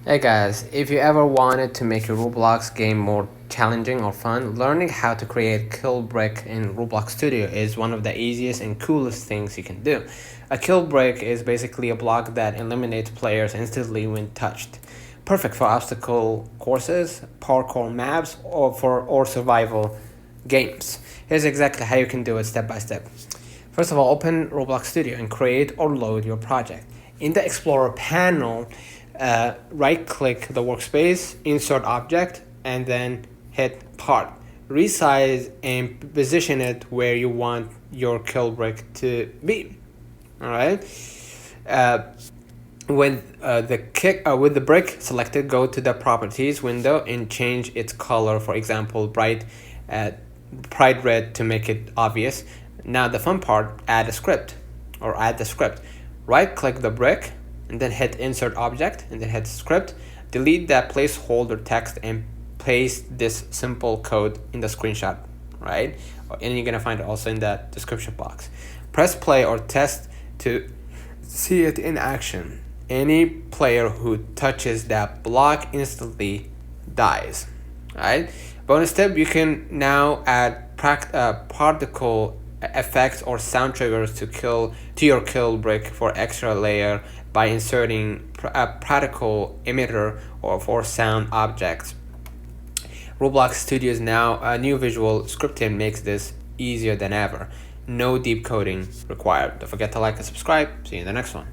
Hey guys, if you ever wanted to make your Roblox game more challenging or fun, learning how to create kill brick in Roblox Studio is one of the easiest and coolest things you can do. A kill brick is basically a block that eliminates players instantly when touched. Perfect for obstacle courses, parkour maps, or survival games. Here's exactly how you can do it step by step. First of all, open Roblox Studio and create or load your project. In the Explorer panel, right-click the workspace, insert object, and then hit part. Resize and position it where you want your kill brick to be. All right. With the brick selected, go to the properties window and change its color. For example, bright red to make it obvious. Now the fun part: add the script. Right-click the brick and then hit insert object and then hit script. Delete that placeholder text and paste this simple code in the screenshot, right? And you're gonna find it also in the description box. Press play or test to see it in action. Any player who touches that block instantly dies, right? Bonus tip: you can now add particle effects or sound triggers to your kill brick for extra layer by inserting a particle emitter or for sound objects. Roblox Studio is now a new visual scripting makes this easier than ever. No deep coding required. Don't forget to like and subscribe. See you in the next one.